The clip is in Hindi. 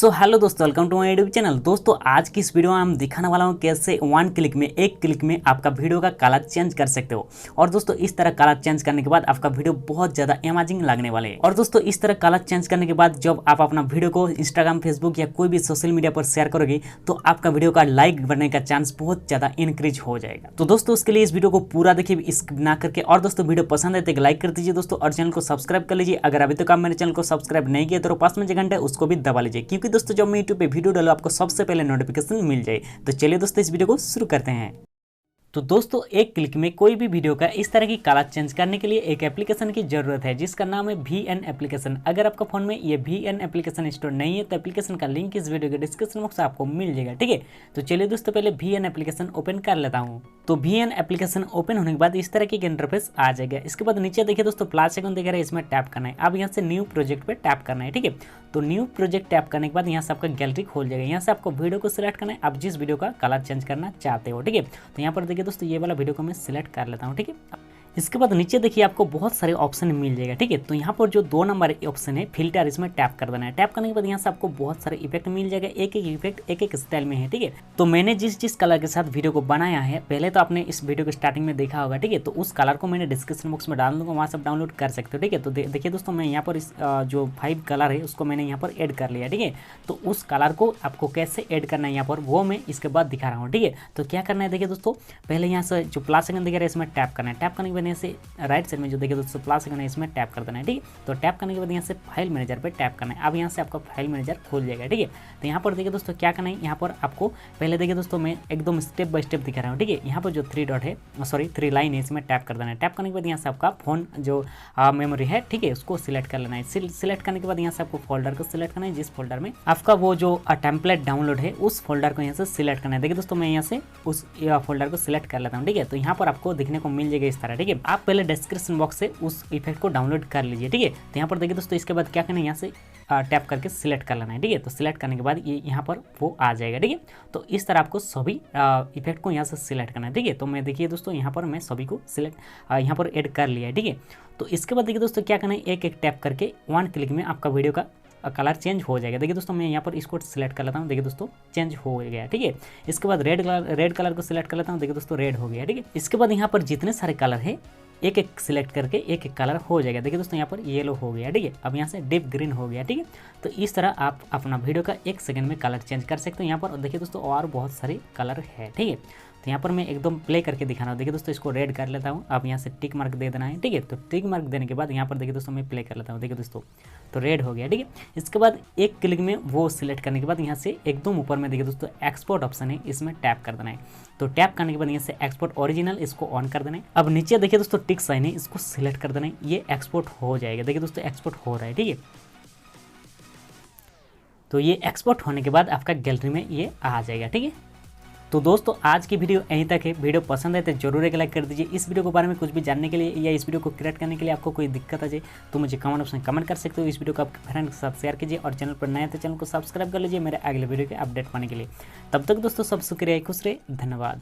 सो हेलो दोस्तों, welcome to my YouTube channel. दोस्तों आज की इस वीडियो में हम दिखाने वाला हूँ कैसे एक क्लिक में आपका वीडियो का कलर चेंज कर सकते हो। और दोस्तों इस तरह कलर चेंज करने के बाद आपका वीडियो बहुत ज़्यादा अमेजिंग लगने वाले हैं। और दोस्तों इस तरह कलर चेंज करने के बाद जब आप अपना वीडियो को इंस्टाग्राम, फेसबुक या कोई भी सोशल मीडिया पर शेयर करोगे तो आपका वीडियो का लाइक बनने का चांस बहुत ज़्यादा इंक्रीज हो जाएगा। तो दोस्तों उसके लिए इस वीडियो को पूरा देखिए स्किप ना करके। और दोस्तों वीडियो पसंद है तो लाइक कर दीजिए दोस्तों, और चैनल को सब्सक्राइब कर लीजिए। अगर अभी तक आप मेरे चैनल को सब्सक्राइब नहीं किया तो पास में जो घंटा है उसको भी दबा लीजिए, क्योंकि दोस्तों जब मैं यूट्यूब पे वीडियो डालो आपको सबसे पहले नोटिफिकेशन मिल जाए। तो चलिए दोस्तों इस वीडियो को शुरू करते हैं। तो दोस्तों एक क्लिक में कोई भी वीडियो का इस तरह की कलर चेंज करने के लिए एक एप्लीकेशन की जरूरत है जिसका नाम है VN एप्लीकेशन। अगर आपका फोन में ये VN एप्लीकेशन इंस्टॉल नहीं है तो एप्लीकेशन का लिंक इस वीडियो के डिस्क्रिप्शन बॉक्स में आपको मिल जाएगा, ठीक है। तो चलिए दोस्तों पहले VN एप्लीकेशन ओपन कर लेता हूँ। तो VN एप्लीकेशन ओपन होने के बाद इस तरह की इंटरफेस आ जाएगा। इसके बाद नीचे देखिए दोस्तों प्लस आइकन दिख रहा है, इसमें टैप करना है। अब यहाँ से न्यू प्रोजेक्ट पे टैप करना है, ठीक है। तो न्यू प्रोजेक्ट टैप करने के बाद यहाँ से आपका गैलरी खोल जाएगा। यहाँ से आपको वीडियो को सिलेक्ट करना है, आप जिस वीडियो का कलर चेंज करना चाहते हो, ठीक है। तो यहाँ पर देखिए दोस्तों ये वाला वीडियो को मैं सिलेक्ट कर लेता हूँ, ठीक है। इसके बाद नीचे देखिए आपको बहुत सारे ऑप्शन मिल जाएगा, ठीक है। तो यहाँ पर जो 2 नंबर ऑप्शन है फिल्टर, इसमें टैप कर देना है। टैप करने के बाद यहाँ से आपको बहुत सारे इफेक्ट मिल जाएगा, एक एक इफेक्ट एक एक स्टाइल में है, ठीक है। तो मैंने जिस कलर के साथ वीडियो को बनाया है पहले तो आपने इस वीडियो के स्टार्टिंग में देखा होगा, ठीक है। तो उस कलर को मैंने डिस्क्रिप्शन बॉक्स में डाल दूंगा, वहाँ से डाउनलोड कर सकते हो, ठीक है। तो देखिए दोस्तों मैं यहाँ पर इस जो 5 कलर है उसको मैंने यहाँ पर ऐड कर लिया, ठीक है। तो उस कलर को आपको कैसे ऐड करना है यहाँ पर वो मैं इसके बाद दिखा रहा हूँ, ठीक है। तो क्या करना है देखिए दोस्तों, पहले यहाँ से जो प्लस आइकन दिख रहा है इसमें टैप करना है। टैप करने के बाद यहाँ से राइट साइड में जो देखिए दोस्तों प्लस आइकन है इसमें टैप कर देना है, ठीक है। तो टैप करने के बाद यहाँ से फाइल मैनेजर पे टैप करना है। अब यहाँ से आपका फाइल मैनेजर खुल जाएगा, ठीक है। तो यहाँ पर देखिए दोस्तों क्या करना है, यहाँ पर आपको पहले देखिए दोस्तों मैं एकदम स्टेप बाय स्टेप दिखा रहा हूँ, ठीक है। यहाँ पर जो 3 लाइन है इसमें टैप कर देना है। टैप करने के बाद यहाँ से आपका फोन जो मेमोरी है, ठीक है, उसको सिलेक्ट कर लेना है। सिलेक्ट करने के बाद यहाँ से आपको फोल्डर को सिलेक्ट करना है, जिस फोल्डर में आपका वो जो टेम्पलेट डाउनलोड है उस फोल्डर को यहाँ से सिलेक्ट करना है। देखिए दोस्तों मैं यहाँ से उस फोल्डर को सिलेक्ट कर लेता हूँ, ठीक है। तो यहाँ पर आपको दिखने को मिल जाएगा इस तरह, ठीक है। आप पहले डिस्क्रिप्शन बॉक्स से उस इफेक्ट को डाउनलोड कर लीजिए, ठीक है। तो यहाँ पर देखिए दोस्तों इसके बाद क्या करना है, यहाँ से टैप करके सिलेक्ट कर लेना है, ठीक है। तो सिलेक्ट करने के बाद ये यहाँ पर वो आ जाएगा, ठीक है। तो इस तरह आपको सभी इफेक्ट को यहाँ से सिलेक्ट करना है, ठीक है। तो मैं देखिए दोस्तों यहाँ पर मैं सभी को सिलेक्ट यहाँ पर ऐड कर लिया है, ठीक है। तो इसके बाद देखिए दोस्तों क्या करना है, एक एक टैप करके 1 क्लिक में आपका वीडियो का कलर चेंज हो जाएगा। देखिए दोस्तों मैं यहाँ पर इसको सिलेक्ट कर लेता हूँ, देखिए दोस्तों चेंज हो गया, ठीक है। इसके बाद रेड कलर को सिलेक्ट कर लेता हूँ, देखिए दोस्तों रेड हो गया, ठीक है। इसके बाद यहाँ पर जितने सारे कलर है एक एक सिलेक्ट करके एक एक कलर हो जाएगा। देखिए दोस्तों यहाँ पर येलो हो गया, ठीक है। अब यहाँ से डीप ग्रीन हो गया, ठीक है। तो इस तरह आप अपना वीडियो का 1 सेकंड में कलर चेंज कर सकते हो। यहाँ पर देखिए दोस्तों और बहुत सारे कलर है, ठीक है। तो यहाँ पर मैं एकदम प्ले करके दिखाना हूँ। देखिए दोस्तों इसको रेड कर लेता हूँ, अब यहाँ से टिक मार्क दे देना है, ठीक है। तो टिक मार्क देने के बाद यहाँ पर देखिए दोस्तों मैं प्ले कर लेता हूँ, देखिए दोस्तों तो रेड हो गया, ठीक है। इसके बाद 1 क्लिक में वो सिलेक्ट करने के बाद यहाँ से एकदम ऊपर में देखिए दोस्तों एक्सपोर्ट ऑप्शन है, इसमें टैप कर देना है। तो टैप करने के बाद यहाँ से एक्सपोर्ट ओरिजिनल इसको ऑन कर देना है। अब नीचे देखिए दोस्तों टिक साइन है, इसको सिलेक्ट कर देना है, ये एक्सपोर्ट हो जाएगा। देखिए दोस्तों एक्सपोर्ट हो रहा है, ठीक है। तो ये एक्सपोर्ट होने के बाद आपका गैलरी में ये आ जाएगा, ठीक है। तो दोस्तों आज की वीडियो यहीं तक है। वीडियो पसंद है तो जरूर एक लाइक कर दीजिए। इस वीडियो के बारे में कुछ भी जानने के लिए या इस वीडियो को क्रिएट करने के लिए आपको कोई दिक्कत आ जाए तो मुझे कमेंट ऑप्शन में कमेंट कर सकते हो। इस वीडियो को आपके फ्रेंड के साथ शेयर कीजिए, और चैनल पर नए तो चैनल को सब्सक्राइब कर लीजिए मेरे अगले वीडियो के अपडेट पाने के लिए। तब तक दोस्तों सब शुक्रिया, खुश रहे, धन्यवाद।